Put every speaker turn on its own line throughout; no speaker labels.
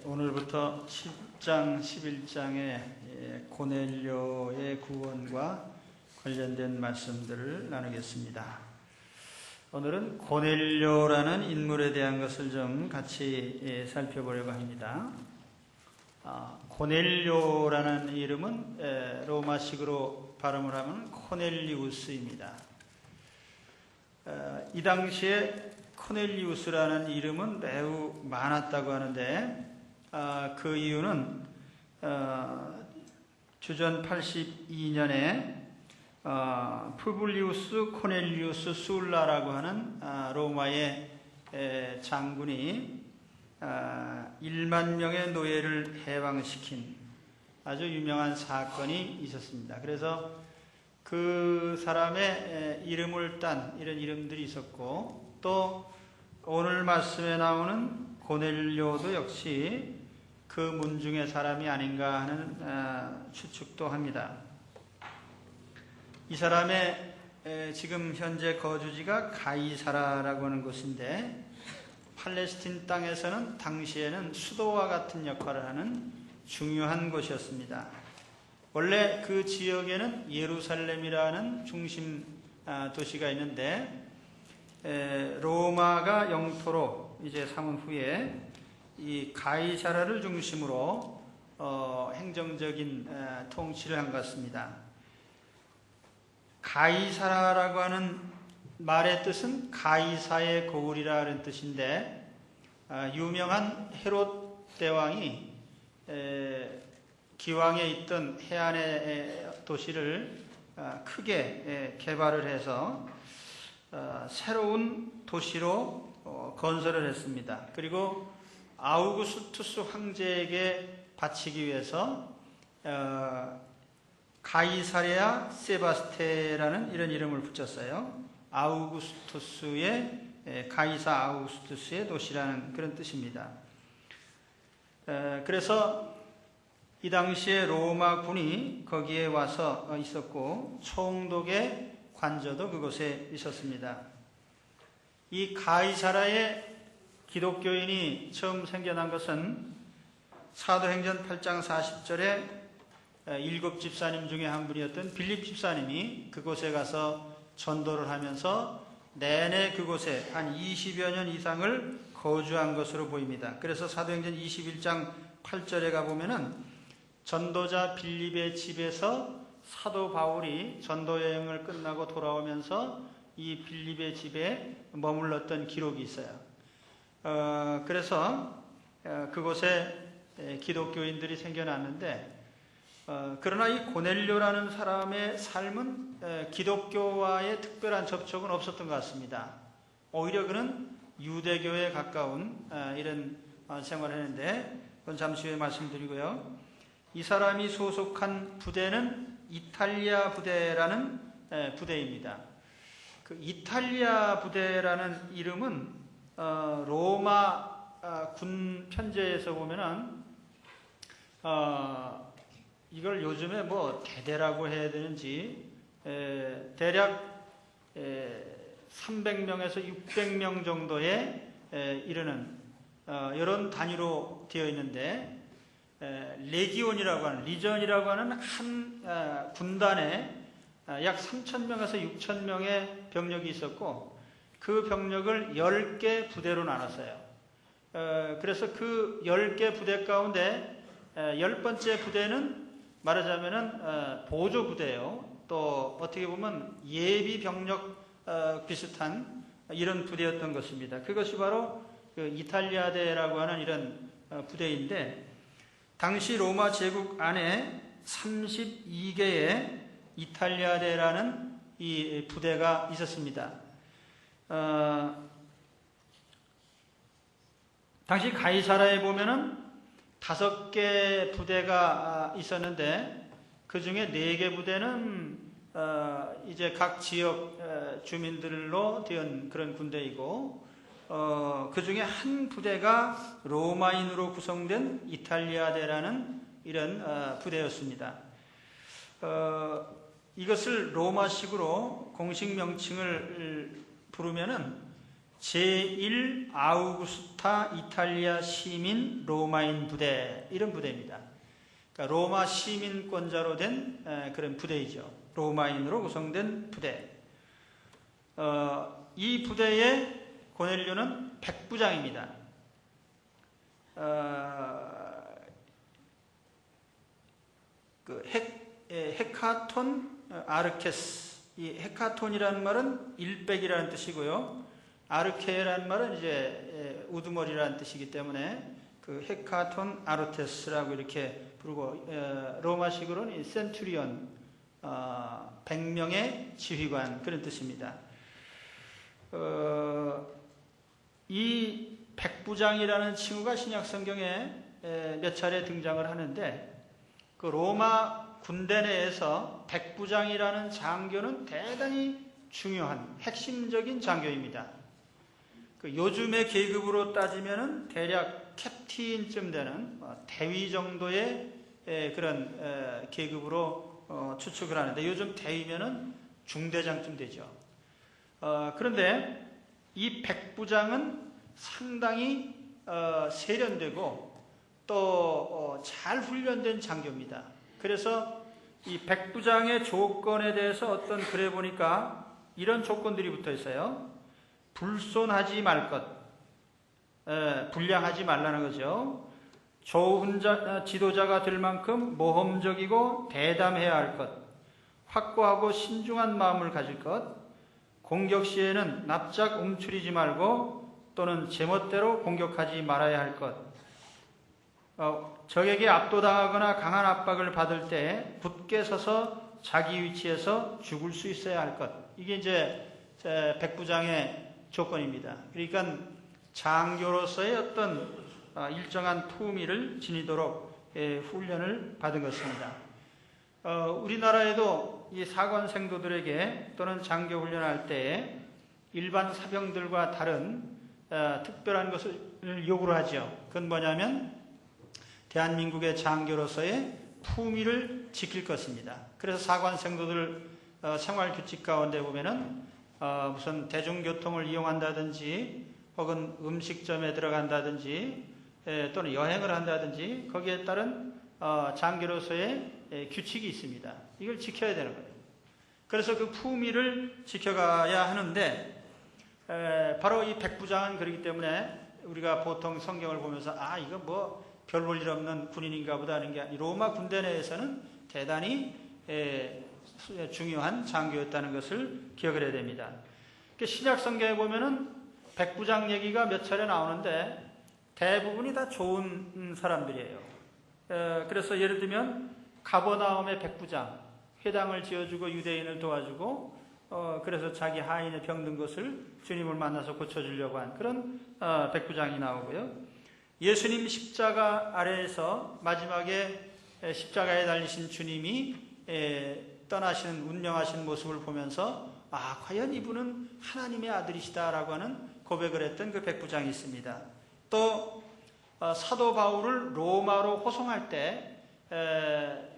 오늘부터 10장, 11장의 고넬료의 구원과 관련된 말씀들을 나누겠습니다. 오늘은 고넬료라는 인물에 대한 것을 좀 같이 살펴보려고 합니다. 고넬료라는 이름은 로마식으로 발음을 하면 코넬리우스입니다. 이 당시에 코넬리우스라는 이름은 매우 많았다고 하는데 그 이유는 주전 82년에 푸블리우스 코넬리우스 술라라고 하는 로마의 장군이 1만 명의 노예를 해방시킨 아주 유명한 사건이 있었습니다. 그래서 그 사람의 이름을 딴 이런 이름들이 있었고, 또 오늘 말씀에 나오는 고넬료도 역시 그 문 중의 사람이 아닌가 하는 추측도 합니다. 이 사람의 지금 현재 거주지가 가이사라라고 하는 곳인데, 팔레스틴 땅에서는 당시에는 수도와 같은 역할을 하는 중요한 곳이었습니다. 원래 그 지역에는 예루살렘이라는 중심 도시가 있는데, 로마가 영토로 이제 삼은 후에 이 가이사라를 중심으로 행정적인 통치를 한 것 같습니다. 가이사라라고 하는 말의 뜻은 가이사의 고을이라는 뜻인데, 유명한 헤롯 대왕이 기왕에 있던 해안의 도시를 크게 개발을 해서 새로운 도시로 건설을 했습니다. 그리고 아우구스투스 황제에게 바치기 위해서 가이사레아 세바스테라는 이런 이름을 붙였어요. 아우구스투스의 가이사 아우구스투스의 도시라는 그런 뜻입니다. 그래서 이 당시에 로마군이 거기에 와서 있었고, 총독의 관저도 그곳에 있었습니다. 이 가이사라의 기독교인이 처음 생겨난 것은 사도행전 8장 40절에 7 집사님 중에 한 분이었던 빌립 집사님이 그곳에 가서 전도를 하면서 내내 그곳에 한 20여 년 이상을 거주한 것으로 보입니다. 그래서 사도행전 21장 8절에 가보면은 전도자 빌립의 집에서 사도 바울이 전도 여행을 끝나고 돌아오면서 이 빌립의 집에 머물렀던 기록이 있어요. 그래서 그곳에 기독교인들이 생겨났는데, 그러나 이 고넬료라는 사람의 삶은 기독교와의 특별한 접촉은 없었던 것 같습니다. 오히려 그는 유대교에 가까운 이런 생활을 했는데, 그건 잠시 후에 말씀드리고요. 이 사람이 소속한 부대는 이탈리아 부대라는 부대입니다. 그 이탈리아 부대라는 이름은 로마 군 편제에서 보면은 이걸 요즘에 뭐 대대라고 해야 되는지 대략 300명에서 600명 정도에 이르는 이런 단위로 되어 있는데, 레기온이라고 하는, 리전이라고 하는 한 군단에 약 3,000명에서 6,000명의 병력이 있었고, 그 병력을 10개 부대로 나눴어요. 그래서 그 10개 부대 가운데 10번째 부대는 말하자면은 보조 부대예요. 또 어떻게 보면 예비 병력 비슷한 이런 부대였던 것입니다. 그것이 바로 그 이탈리아대라고 하는 이런 부대인데, 당시 로마 제국 안에 32개의 이탈리아대라는 이 부대가 있었습니다. 당시 가이사라에 보면은 5개 부대가 있었는데, 그 중에 4개 부대는 이제 각 지역 주민들로 된 그런 군대이고, 그 중에 한 부대가 로마인으로 구성된 이탈리아대라는 이런 부대였습니다. 이것을 로마식으로 공식 명칭을 부르면은 제1 아우구스타 이탈리아 시민 로마인 부대, 이런 부대입니다. 그러니까 로마 시민권자로 된 그런 부대이죠. 로마인으로 구성된 부대. 이 부대의 고넬료는 백부장입니다. 헤카톤 아르케스, 이 헤카톤이라는 말은 일백이라는 뜻이고요. 아르케라는 말은 이제 우두머리라는 뜻이기 때문에 그 헤카톤 아르테스라고 이렇게 부르고, 로마식으로는 이 센투리온, 100명의 지휘관, 그런 뜻입니다. 이 백부장이라는 칭호가 신약 성경에 몇 차례 등장을 하는데, 그 로마 군대 내에서 백부장이라는 장교는 대단히 중요한 핵심적인 장교입니다. 그 요즘의 계급으로 따지면은 대략 캡틴쯤 되는 대위 정도의 그런 계급으로 추측을 하는데, 요즘 대위면은 중대장쯤 되죠. 그런데 이 백부장은 상당히 세련되고 또 잘 훈련된 장교입니다. 그래서 이 백부장의 조건에 대해서 어떤 글에 보니까 이런 조건들이 붙어 있어요. 불손하지 말 것, 불량하지 말라는 거죠. 좋은 지도자가 될 만큼 모험적이고 대담해야 할 것, 확고하고 신중한 마음을 가질 것, 공격 시에는 납작 움츠리지 말고 또는 제멋대로 공격하지 말아야 할 것, 적에게 압도당하거나 강한 압박을 받을 때 굳게 서서 자기 위치에서 죽을 수 있어야 할 것, 이게 이제 백부장의 조건입니다. 그러니까 장교로서의 어떤 일정한 품위를 지니도록 훈련을 받은 것입니다. 우리나라에도 이 사관 생도들에게 또는 장교 훈련할 때 일반 사병들과 다른 특별한 것을 요구를 하죠. 그건 뭐냐면 대한민국의 장교로서의 품위를 지킬 것입니다. 그래서 사관 생도들 생활 규칙 가운데 보면은 무슨 대중교통을 이용한다든지 혹은 음식점에 들어간다든지 또는 여행을 한다든지 거기에 따른 장교로서의 규칙이 있습니다. 이걸 지켜야 되는 거예요. 그래서 그 품위를 지켜가야 하는데, 바로 이 백부장은 그렇기 때문에 우리가 보통 성경을 보면서 이거 뭐 별 볼 일 없는 군인인가 보다 하는 게 아니라 로마 군대 내에서는 대단히 중요한 장교였다는 것을 기억을 해야 됩니다. 신약 성경에 보면은 백부장 얘기가 몇 차례 나오는데 대부분이 다 좋은 사람들이에요. 그래서 예를 들면 가버나움의 백부장, 회당을 지어주고 유대인을 도와주고 그래서 자기 하인의 병든 것을 주님을 만나서 고쳐주려고 한 그런 백부장이 나오고요. 예수님 십자가 아래에서 마지막에 십자가에 달리신 주님이 떠나시는 운명하신 모습을 보면서 과연 이분은 하나님의 아들이시다라고 하는 고백을 했던 그 백부장이 있습니다. 또 사도 바울을 로마로 호송할 때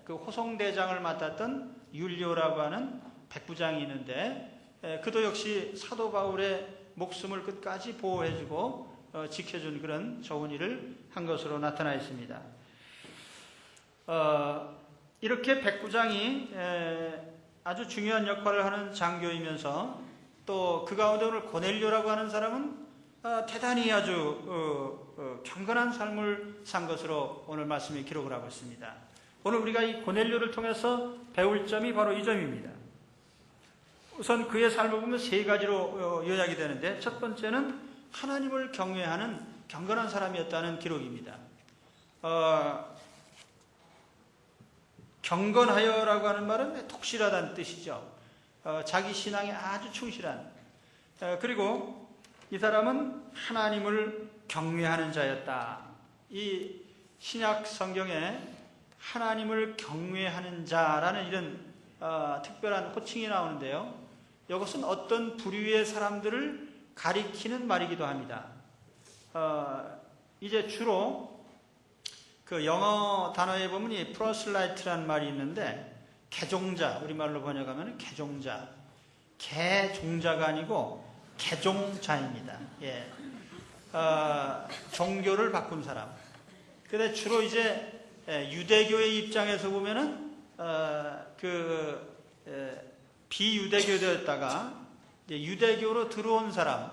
그 호송대장을 맡았던 율리오라고 하는 백부장이 있는데, 그도 역시 사도 바울의 목숨을 끝까지 보호해주고 지켜준 그런 좋은 일을 한 것으로 나타나 있습니다. 이렇게 백부장이 아주 중요한 역할을 하는 장교이면서 또 그 가운데 오늘 고넬료라고 하는 사람은 대단히 아주 경건한 삶을 산 것으로 오늘 말씀에 기록을 하고 있습니다. 오늘 우리가 이 고넬료를 통해서 배울 점이 바로 이 점입니다. 우선 그의 삶을 보면 세 가지로 요약이 되는데, 첫 번째는 하나님을 경외하는 경건한 사람이었다는 기록입니다. 경건하여라고 하는 말은 독실하다는 뜻이죠. 자기 신앙에 아주 충실한. 그리고 이 사람은 하나님을 경외하는 자였다. 이 신약 성경에 하나님을 경외하는 자라는 이런 특별한 호칭이 나오는데요. 이것은 어떤 부류의 사람들을 가리키는 말이기도 합니다. 이제 주로 그 영어 단어에 보면 이 프로슬라이트라는 말이 있는데, 개종자, 우리말로 번역하면 개종자, 개종자가 아니고 개종자입니다. 예. 종교를 바꾼 사람. 근데 주로 이제 유대교의 입장에서 보면은 비유대교였다가 유대교로 들어온 사람,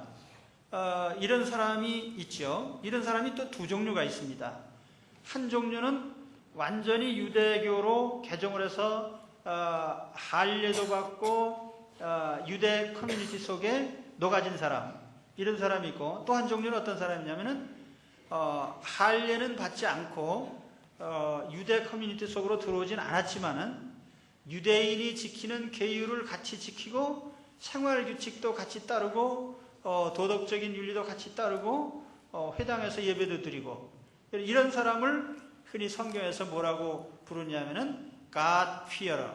이런 사람이 있죠. 이런 사람이 또 두 종류가 있습니다. 한 종류는 완전히 유대교로 개종을 해서 할례도 받고 유대 커뮤니티 속에 녹아진 사람, 이런 사람이 있고, 또 한 종류는 어떤 사람이냐면은 할례는 받지 않고 유대 커뮤니티 속으로 들어오진 않았지만은 유대인이 지키는 계율을 같이 지키고 생활 규칙도 같이 따르고 도덕적인 윤리도 같이 따르고 회당에서 예배도 드리고, 이런 사람을 흔히 성경에서 뭐라고 부르냐면은 God fearer,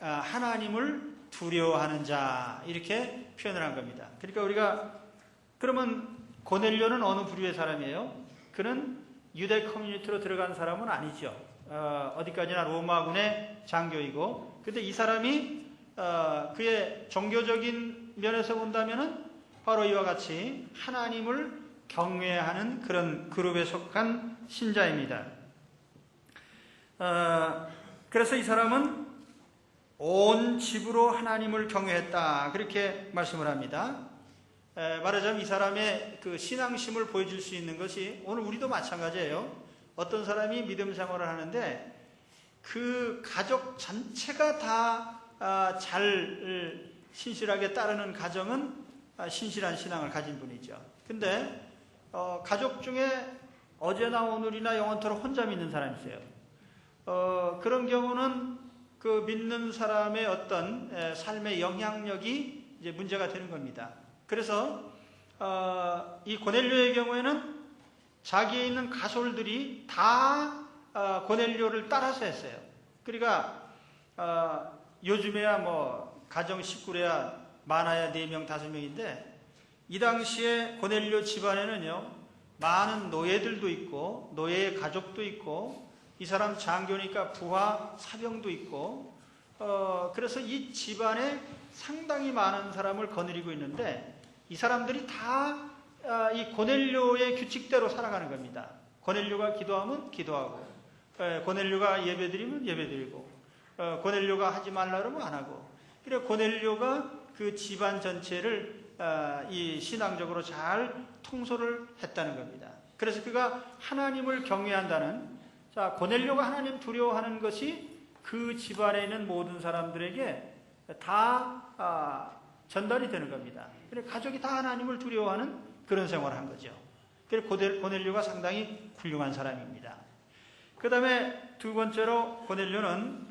하나님을 두려워하는 자, 이렇게 표현을 한 겁니다. 그러니까 우리가 그러면 고넬료는 어느 부류의 사람이에요? 그는 유대 커뮤니티로 들어간 사람은 아니죠. 어디까지나 로마군의 장교이고, 근데 이 사람이 그의 종교적인 면에서 본다면은 바로 이와 같이 하나님을 경외하는 그런 그룹에 속한 신자입니다. 그래서 이 사람은 온 집으로 하나님을 경외했다, 그렇게 말씀을 합니다. 말하자면 이 사람의 그 신앙심을 보여줄 수 있는 것이 오늘 우리도 마찬가지예요. 어떤 사람이 믿음 생활을 하는데 그 가족 전체가 다 잘 신실하게 따르는 가정은 신실한 신앙을 가진 분이죠. 근데 가족 중에 어제나 오늘이나 영원토록 혼자 믿는 사람이 있어요. 그런 경우는 그 믿는 사람의 어떤 삶의 영향력이 이제 문제가 되는 겁니다. 그래서 이 고넬료의 경우에는 자기에 있는 가솔들이 다 고넬료를 따라서 했어요. 그러니까 요즘에야 뭐 가정 식구래야 많아야 4명, 5명인데 이 당시에 고넬료 집안에는요 많은 노예들도 있고 노예의 가족도 있고 이 사람 장교니까 부하 사병도 있고 그래서 이 집안에 상당히 많은 사람을 거느리고 있는데 이 사람들이 다 이 고넬료의 규칙대로 살아가는 겁니다. 고넬료가 기도하면 기도하고, 고넬료가 예배드리면 예배드리고, 고넬료가 하지 말라 그러면 안 하고, 그래 고넬료가 그 집안 전체를 이 신앙적으로 잘 통솔을 했다는 겁니다. 그래서 그가 하나님을 경외한다는, 자 고넬료가 하나님 두려워하는 것이 그 집안에 있는 모든 사람들에게 다 전달이 되는 겁니다. 그래 가족이 다 하나님을 두려워하는 그런 생활을 한 거죠. 그래서 고넬료가 상당히 훌륭한 사람입니다. 그 다음에 두 번째로 고넬료는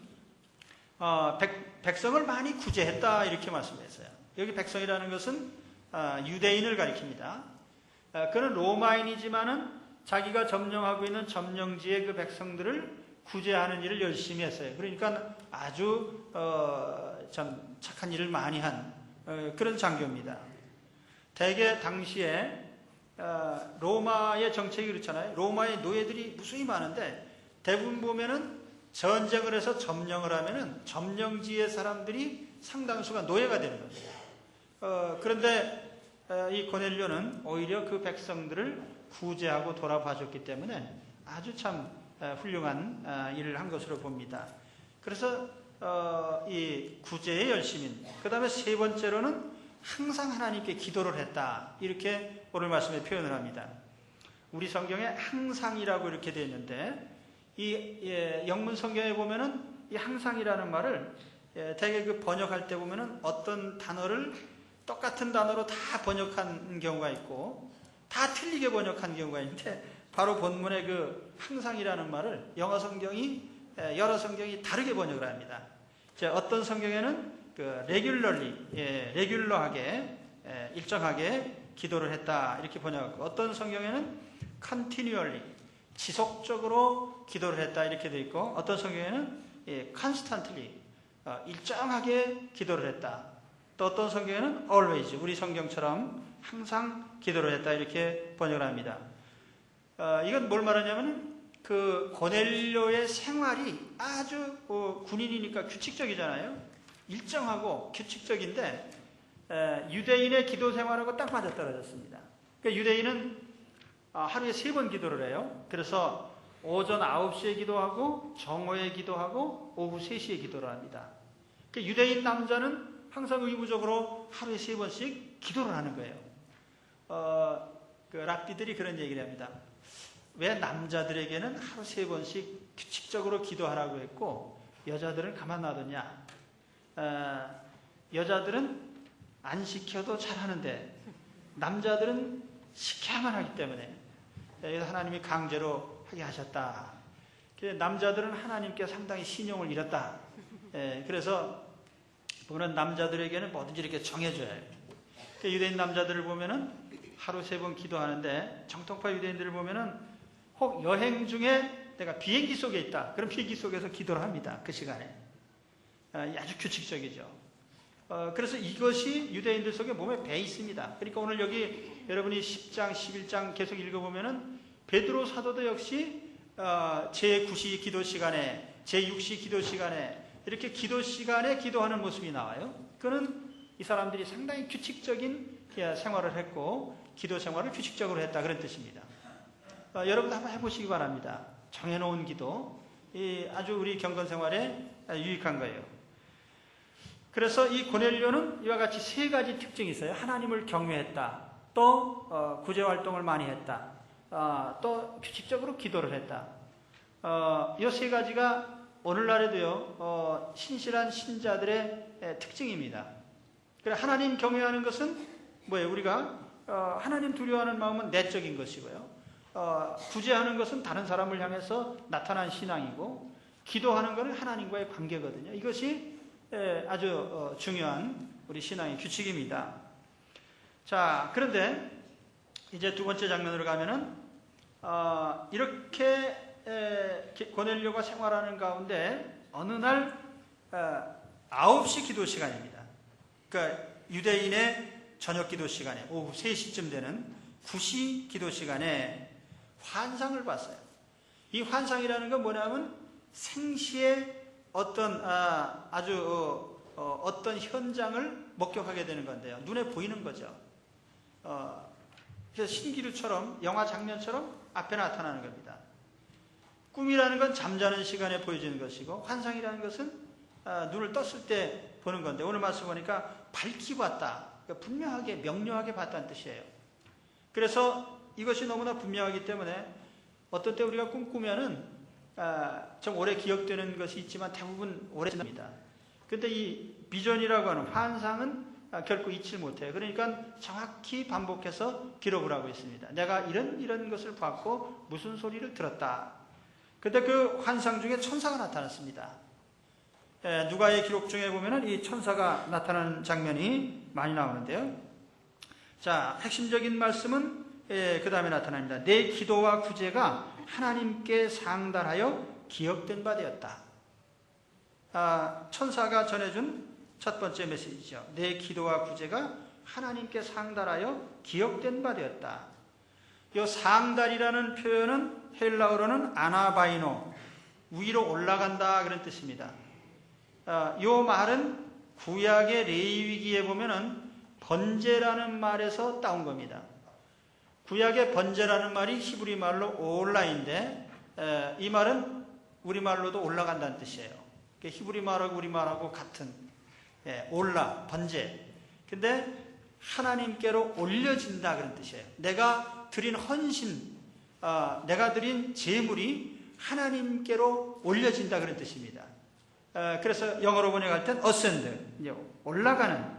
백성을 많이 구제했다, 이렇게 말씀했어요. 여기 백성이라는 것은 유대인을 가리킵니다. 그는 로마인이지만은 자기가 점령하고 있는 점령지의 그 백성들을 구제하는 일을 열심히 했어요. 그러니까 아주 참 착한 일을 많이 한 그런 장교입니다. 대개 당시에 로마의 정책이 그렇잖아요. 로마의 노예들이 무수히 많은데 대부분 보면은 전쟁을 해서 점령을 하면은 점령지의 사람들이 상당수가 노예가 되는 겁니다. 그런데 이 고넬료는 오히려 그 백성들을 구제하고 돌아봐줬기 때문에 아주 참 훌륭한 일을 한 것으로 봅니다. 그래서 이 구제의 열심인, 그 다음에 세 번째로는 항상 하나님께 기도를 했다, 이렇게 오늘 말씀에 표현을 합니다. 우리 성경에 항상이라고 이렇게 되어 있는데 이 영문 성경에 보면은 이 항상이라는 말을 대개 그 번역할 때 보면은 어떤 단어를 똑같은 단어로 다 번역한 경우가 있고 다 틀리게 번역한 경우가 있는데, 바로 본문의 그 항상이라는 말을 영어 성경이 여러 성경이 다르게 번역을 합니다. 어떤 성경에는 그 레귤러하게 일정하게 기도를 했다, 이렇게 번역하고, 어떤 성경에는 continually 지속적으로 기도를 했다, 이렇게 되어 있고, 어떤 성경에는 constantly 일정하게 기도를 했다, 또 어떤 성경에는 always 우리 성경처럼 항상 기도를 했다, 이렇게 번역을 합니다. 이건 뭘 말하냐면 그 고넬료의 생활이 아주 군인이니까 규칙적이잖아요. 일정하고 규칙적인데 유대인의 기도 생활하고 딱 맞아떨어졌습니다. 그러니까 유대인은 하루에 3번 기도를 해요. 그래서 오전 9시에 기도하고 정오에 기도하고 오후 3시에 기도를 합니다. 그러니까 유대인 남자는 항상 의무적으로 하루에 3번씩 기도를 하는 거예요. 그 랍비들이 그런 얘기를 합니다. 왜 남자들에게는 하루 3번씩 규칙적으로 기도하라고 했고 여자들은 가만 놔뒀냐? 여자들은 안 시켜도 잘하는데 남자들은 시켜야만 하기 때문에 하나님이 강제로 하게 하셨다. 남자들은 하나님께 상당히 신용을 잃었다. 그래서 보면 남자들에게는 뭐든지 이렇게 정해줘야 해요. 유대인 남자들을 보면은 하루 3번 기도하는데 정통파 유대인들을 보면은 혹 여행 중에 내가 비행기 속에 있다. 그럼 비행기 속에서 기도를 합니다. 그 시간에. 아주 규칙적이죠. 그래서 이것이 유대인들 속에 몸에 배 있습니다. 그러니까 오늘 여기 여러분이 10장, 11장 계속 읽어보면은 베드로 사도도 역시 제9시 기도 시간에, 제6시 기도 시간에 이렇게 기도 시간에 기도하는 모습이 나와요. 그는 이 사람들이 상당히 규칙적인 생활을 했고 기도 생활을 규칙적으로 했다 그런 뜻입니다. 여러분도 한번 해보시기 바랍니다. 정해놓은 기도 아주 우리 경건 생활에 유익한 거예요. 그래서 이 고넬료는 이와 같이 3가지 특징이 있어요. 하나님을 경외했다. 또 구제활동을 많이 했다. 또 규칙적으로 기도를 했다. 이 3가지가 오늘날에도요 신실한 신자들의 특징입니다. 그래 하나님 경외하는 것은 뭐예요? 우리가 하나님 두려워하는 마음은 내적인 것이고요. 구제하는 것은 다른 사람을 향해서 나타난 신앙이고 기도하는 것은 하나님과의 관계거든요. 이것이 아주 중요한 우리 신앙의 규칙입니다. 자, 그런데 이제 2번째 장면으로 가면은 이렇게 고넬료가 생활하는 가운데 어느 날 9시 기도 시간입니다. 그러니까 유대인의 저녁 기도 시간에 오후 3시쯤 되는 9시 기도 시간에 환상을 봤어요. 이 환상이라는 건 뭐냐면 생시에 어떤 어떤 현장을 목격하게 되는 건데요. 눈에 보이는 거죠. 그래서 신기루처럼 영화 장면처럼 앞에 나타나는 겁니다. 꿈이라는 건 잠자는 시간에 보여지는 것이고 환상이라는 것은 눈을 떴을 때 보는 건데 오늘 말씀 보니까 밝히 봤다. 그러니까 분명하게 명료하게 봤다는 뜻이에요. 그래서 이것이 너무나 분명하기 때문에 어떤 때 우리가 꿈꾸면은 좀 오래 기억되는 것이 있지만 대부분 오래 지납니다. 그런데 이 비전이라고 하는 환상은 결코 잊지 못해요. 그러니까 정확히 반복해서 기록을 하고 있습니다. 내가 이런 것을 봤고 무슨 소리를 들었다. 그런데 그 환상 중에 천사가 나타났습니다. 누가의 기록 중에 보면은 이 천사가 나타나는 장면이 많이 나오는데요. 자, 핵심적인 말씀은 그 다음에 나타납니다. 내 기도와 구제가 하나님께 상달하여 기억된 바 되었다. 천사가 전해준 첫 번째 메시지죠. 내 기도와 구제가 하나님께 상달하여 기억된 바 되었다. 이 상달이라는 표현은 헬라어로는 아나바이노, 위로 올라간다 그런 뜻입니다. 이 말은 구약의 레위기에 보면은 번제라는 말에서 따온 겁니다. 구약의 번제라는 말이 히브리 말로 올라인데 이 말은 우리말로도 올라간다는 뜻이에요. 히브리 말하고 우리말하고 같은 올라, 번제. 근데 하나님께로 올려진다 그런 뜻이에요. 내가 드린 헌신, 내가 드린 제물이 하나님께로 올려진다 그런 뜻입니다. 그래서 영어로 번역할 땐 ascend, 올라가는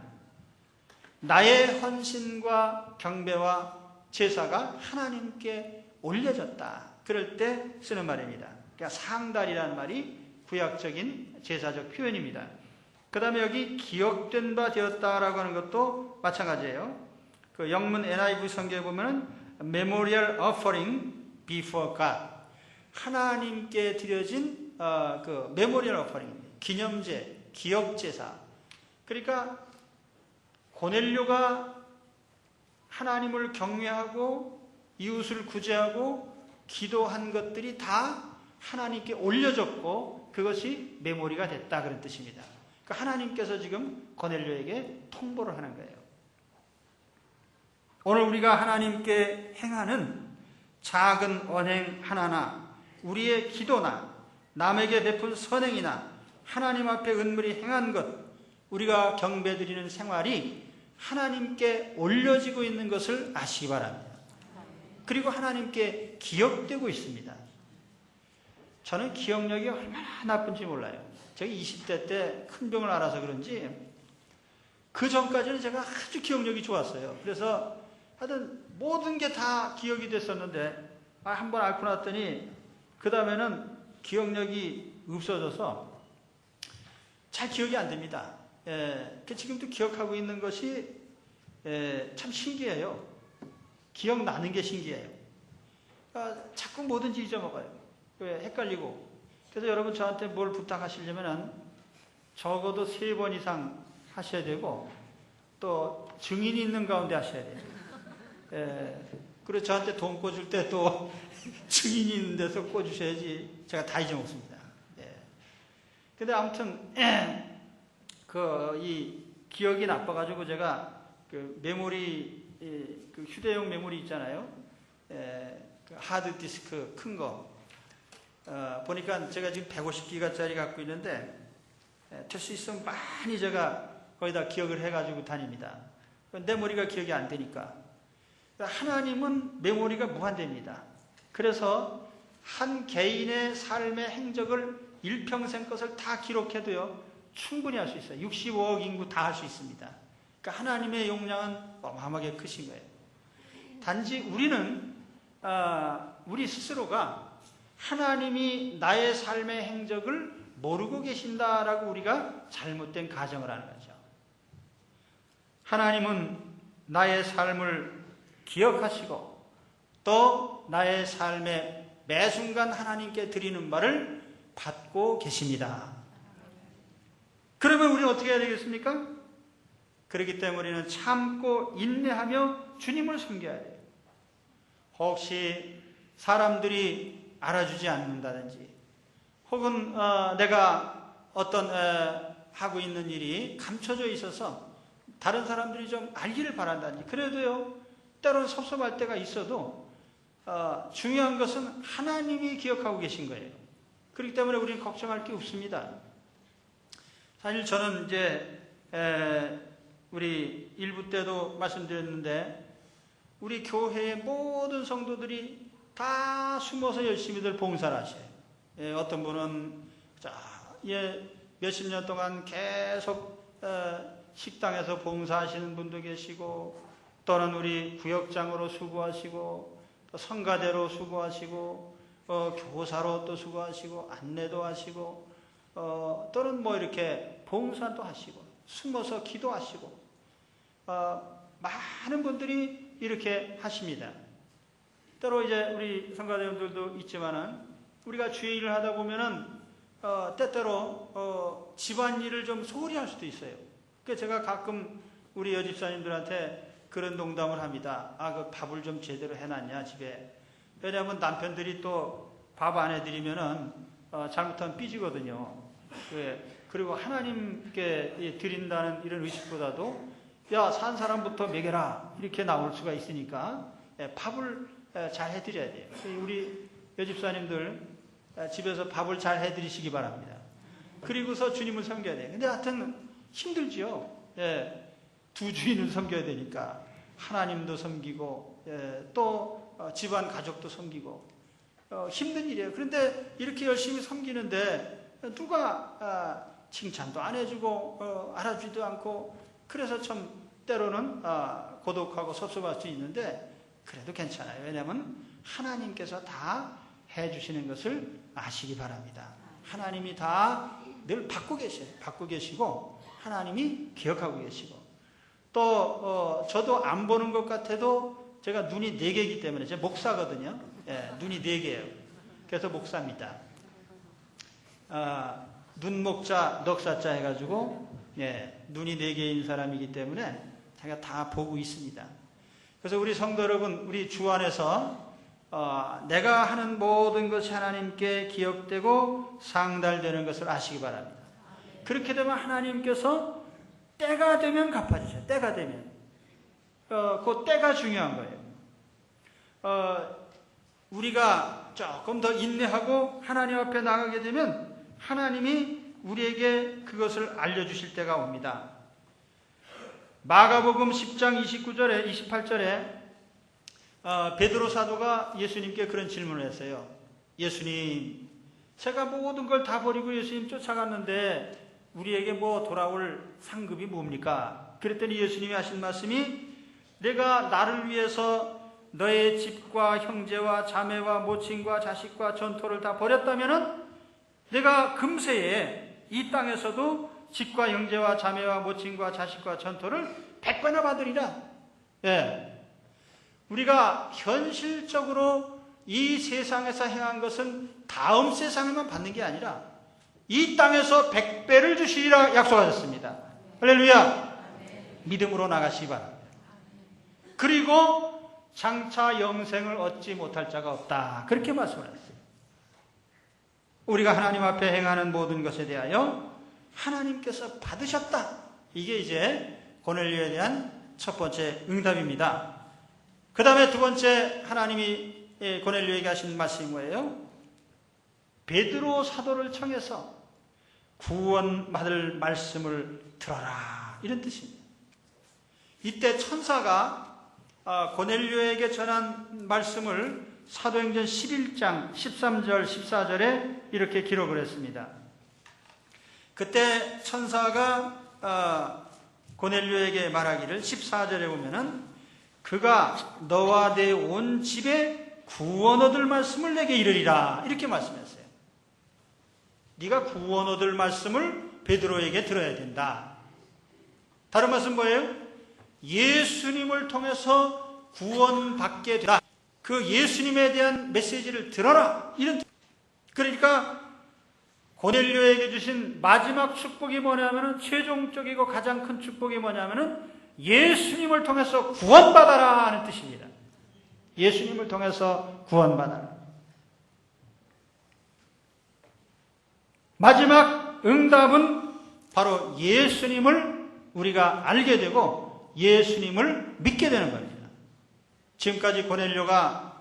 나의 헌신과 경배와 제사가 하나님께 올려졌다. 그럴 때 쓰는 말입니다. 그러니까 상달이라는 말이 구약적인 제사적 표현입니다. 그 다음에 여기 기억된 바 되었다라고 하는 것도 마찬가지예요. 그 영문 NIV 성경에 보면은 Memorial Offering Before God, 하나님께 드려진 그 Memorial Offering, 기념제, 기억제사. 그러니까 고넬료가 하나님을 경외하고 이웃을 구제하고 기도한 것들이 다 하나님께 올려졌고 그것이 메모리가 됐다 그런 뜻입니다. 그러니까 하나님께서 지금 고넬료에게 통보를 하는 거예요. 오늘 우리가 하나님께 행하는 작은 언행 하나나 우리의 기도나 남에게 베푼 선행이나 하나님 앞에 은밀히 행한 것, 우리가 경배드리는 생활이 하나님께 올려지고 있는 것을 아시기 바랍니다. 그리고 하나님께 기억되고 있습니다. 저는 기억력이 얼마나 나쁜지 몰라요. 제가 20대 때 큰 병을 앓아서 그런지 그 전까지는 제가 아주 기억력이 좋았어요. 그래서 하여튼 모든 게 다 기억이 됐었는데 한번 앓고 났더니 그 다음에는 기억력이 없어져서 잘 기억이 안 됩니다. 지금도 기억하고 있는 것이 참 신기해요. 기억나는 게 신기해요. 자꾸 뭐든지 잊어먹어요. 헷갈리고. 그래서 여러분 저한테 뭘 부탁하시려면 적어도 3번 이상 하셔야 되고 또 증인이 있는 가운데 하셔야 돼요. 그리고 저한테 돈 꿔줄 때 또 증인이 있는 데서 꿔주셔야지 제가 다 잊어먹습니다. 근데 아무튼 이 기억이 나빠가지고 제가 그 메모리 그 휴대용 메모리 있잖아요. 그 하드 디스크 큰 거. 보니까 제가 지금 150기가짜리 갖고 있는데 될 수 있으면 많이 제가 거기다 기억을 해가지고 다닙니다. 내 머리가 기억이 안 되니까. 하나님은 메모리가 무한대입니다. 그래서 한 개인의 삶의 행적을 일평생 것을 다 기록해도요 충분히 할 수 있어요. 65억 인구 다 할 수 있습니다. 그러니까 하나님의 용량은 어마어마하게 크신 거예요. 단지 우리는 우리 스스로가 하나님이 나의 삶의 행적을 모르고 계신다라고 우리가 잘못된 가정을 하는 거죠. 하나님은 나의 삶을 기억하시고 또 나의 삶의 매 순간 하나님께 드리는 말을 받고 계십니다. 그러면 우리는 어떻게 해야 되겠습니까? 그렇기 때문에 우리는 참고 인내하며 주님을 섬겨야 돼요. 혹시 사람들이 알아주지 않는다든지 혹은 내가 어떤 하고 있는 일이 감춰져 있어서 다른 사람들이 좀 알기를 바란다든지 그래도요 때로는 섭섭할 때가 있어도 중요한 것은 하나님이 기억하고 계신 거예요. 그렇기 때문에 우리는 걱정할 게 없습니다. 사실 저는 이제 우리 일부 때도 말씀드렸는데 우리 교회의 모든 성도들이 다 숨어서 열심히들 봉사를 하셔요. 어떤 분은 몇십 년 동안 계속 식당에서 봉사하시는 분도 계시고 또는 우리 구역장으로 수고하시고 또 성가대로 수고하시고 교사로 또 수고하시고 안내도 하시고 또는 뭐 이렇게 봉사도 하시고 숨어서 기도하시고 많은 분들이 이렇게 하십니다. 때로 이제 우리 성가대원들도 있지만은 우리가 주의 일을 하다 보면은 때때로 집안일을 좀 소홀히 할 수도 있어요. 그래서 제가 가끔 우리 여집사님들한테 그런 농담을 합니다. 그 밥을 좀 제대로 해놨냐 집에. 왜냐하면 남편들이 또 밥 안 해드리면은 잘못하면 삐지거든요. 그리고 하나님께 드린다는 이런 의식보다도 산 사람부터 먹여라 이렇게 나올 수가 있으니까 밥을 잘 해드려야 돼요. 우리 여집사님들 집에서 밥을 잘 해드리시기 바랍니다. 그리고서 주님을 섬겨야 돼요. 근데 하여튼 힘들지요. 두 주인을 섬겨야 되니까 하나님도 섬기고 또 집안 가족도 섬기고 힘든 일이에요. 그런데 이렇게 열심히 섬기는데 누가 칭찬도 안 해주고 알아주지도 않고 그래서 참 때로는 고독하고 섭섭할 수 있는데 그래도 괜찮아요. 왜냐하면 하나님께서 다 해주시는 것을 아시기 바랍니다. 하나님이 다 늘 받고 계시고 하나님이 기억하고 계시고 또 저도 안 보는 것 같아도 제가 눈이 4개이기 때문에 제가 목사거든요. 눈이 4개예요. 그래서 목사입니다. 눈목자 넉사자 해가지고 눈이 4개인 사람이기 때문에 제가 다 보고 있습니다. 그래서 우리 성도 여러분, 우리 주 안에서 내가 하는 모든 것이 하나님께 기억되고 상달되는 것을 아시기 바랍니다. 그렇게 되면 하나님께서 때가 되면 갚아주셔요. 때가 되면. 그 때가 중요한 거예요. 우리가 조금 더 인내하고 하나님 앞에 나가게 되면 하나님이 우리에게 그것을 알려주실 때가 옵니다. 마가복음 10장 29절에 28절에 베드로 사도가 예수님께 그런 질문을 했어요. 예수님, 제가 모든 걸 다 버리고 예수님 쫓아갔는데 우리에게 뭐 돌아올 상급이 뭡니까? 그랬더니 예수님이 하신 말씀이, 내가 나를 위해서 너의 집과 형제와 자매와 모친과 자식과 전토를 다 버렸다면은 내가 금세에 이 땅에서도 집과 형제와 자매와 모친과 자식과 전토를 100배나 받으리라. 예. 우리가 현실적으로 이 세상에서 행한 것은 다음 세상에만 받는 게 아니라 이 땅에서 100배를 주시리라 약속하셨습니다. 할렐루야. 믿음으로 나가시기 바랍니다. 그리고 장차 영생을 얻지 못할 자가 없다. 그렇게 말씀을 했어요. 우리가 하나님 앞에 행하는 모든 것에 대하여 하나님께서 받으셨다. 이게 이제 고넬료에 대한 첫 번째 응답입니다. 그 다음에 두 번째 하나님이 고넬료에게 하신 말씀이 뭐예요? 베드로 사도를 청해서 구원받을 말씀을 들어라. 이런 뜻입니다. 이때 천사가 고넬료에게 전한 말씀을 사도행전 11장 13절 14절에 이렇게 기록을 했습니다. 그때 천사가 고넬료에게 말하기를 14절에 보면은 그가 너와 내 온 집에 구원 얻을 말씀을 내게 이르리라. 이렇게 말씀했어요. 네가 구원 얻을 말씀을 베드로에게 들어야 된다. 다른 말씀 뭐예요? 예수님을 통해서 구원받게 되라. 그 예수님에 대한 메시지를 들어라. 이런. 그러니까 고넬료에게 주신 마지막 축복이 뭐냐면은, 최종적이고 가장 큰 축복이 뭐냐면은 예수님을 통해서 구원받아라 하는 뜻입니다. 예수님을 통해서 구원받아라. 마지막 응답은 바로 예수님을 우리가 알게 되고 예수님을 믿게 되는 겁니다. 지금까지 고넬료가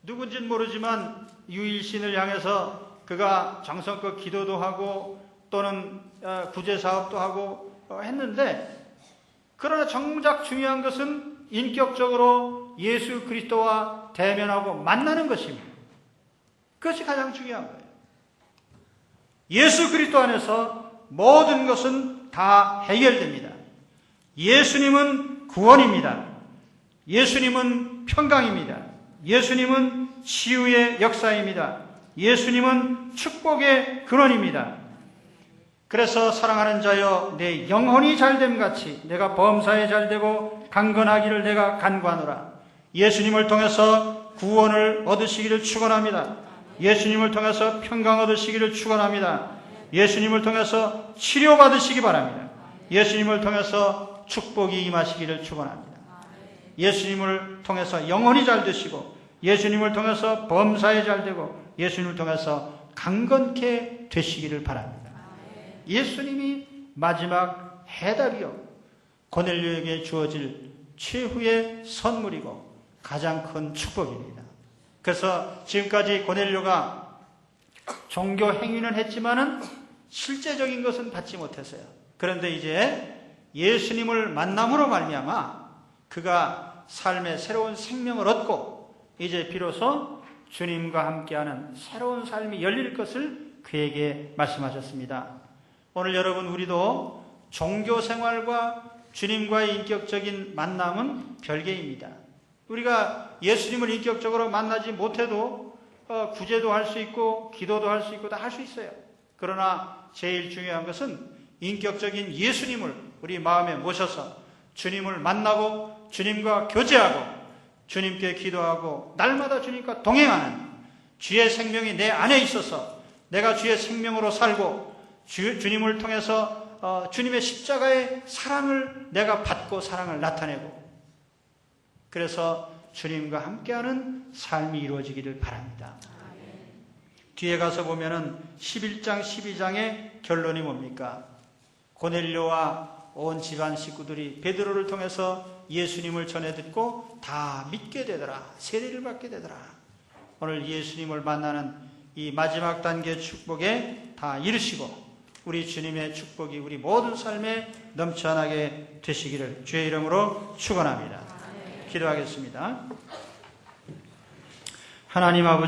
누군지는 모르지만 유일신을 향해서 그가 정성껏 기도도 하고 또는 구제사업도 하고 했는데, 그러나 정작 중요한 것은 인격적으로 예수 그리스도와 대면하고 만나는 것입니다. 그것이 가장 중요한 거예요. 예수 그리스도 안에서 모든 것은 다 해결됩니다. 예수님은 구원입니다. 예수님은 평강입니다. 예수님은 치유의 역사입니다. 예수님은 축복의 근원입니다. 그래서 사랑하는 자여, 내 영혼이 잘됨 같이 내가 범사에 잘되고 강건하기를 내가 간구하노라. 예수님을 통해서 구원을 얻으시기를 축원합니다. 예수님을 통해서 평강 얻으시기를 축원합니다. 예수님을 통해서 치료받으시기 바랍니다. 예수님을 통해서 축복이 임하시기를 축원합니다. 예수님을 통해서 영혼이 잘 되시고, 예수님을 통해서 범사에 잘 되고, 예수님을 통해서 강건케 되시기를 바랍니다. 예수님이 마지막 해답이요, 고넬료에게 주어질 최후의 선물이고 가장 큰 축복입니다. 그래서 지금까지 고넬료가 종교 행위는 했지만은 실제적인 것은 받지 못했어요. 그런데 이제 예수님을 만남으로 말미암아 그가 삶의 새로운 생명을 얻고 이제 비로소 주님과 함께하는 새로운 삶이 열릴 것을 그에게 말씀하셨습니다. 오늘 여러분, 우리도 종교 생활과 주님과의 인격적인 만남은 별개입니다. 우리가 예수님을 인격적으로 만나지 못해도 구제도 할 수 있고 기도도 할 수 있고 다 할 수 있어요. 그러나 제일 중요한 것은 인격적인 예수님을 우리 마음에 모셔서 주님을 만나고 주님과 교제하고 주님께 기도하고 날마다 주님과 동행하는, 주의 생명이 내 안에 있어서 내가 주의 생명으로 살고 주님을 통해서 주님의 십자가의 사랑을 내가 받고 사랑을 나타내고, 그래서 주님과 함께하는 삶이 이루어지기를 바랍니다. 뒤에 가서 보면은 11장 12장의 결론이 뭡니까? 고넬료와 온 집안 식구들이 베드로를 통해서 예수님을 전해 듣고 다 믿게 되더라. 세례를 받게 되더라. 오늘 예수님을 만나는 이 마지막 단계 축복에 다 이르시고 우리 주님의 축복이 우리 모든 삶에 넘쳐나게 되시기를 주의 이름으로 축원합니다. 기도하겠습니다. 하나님 아버지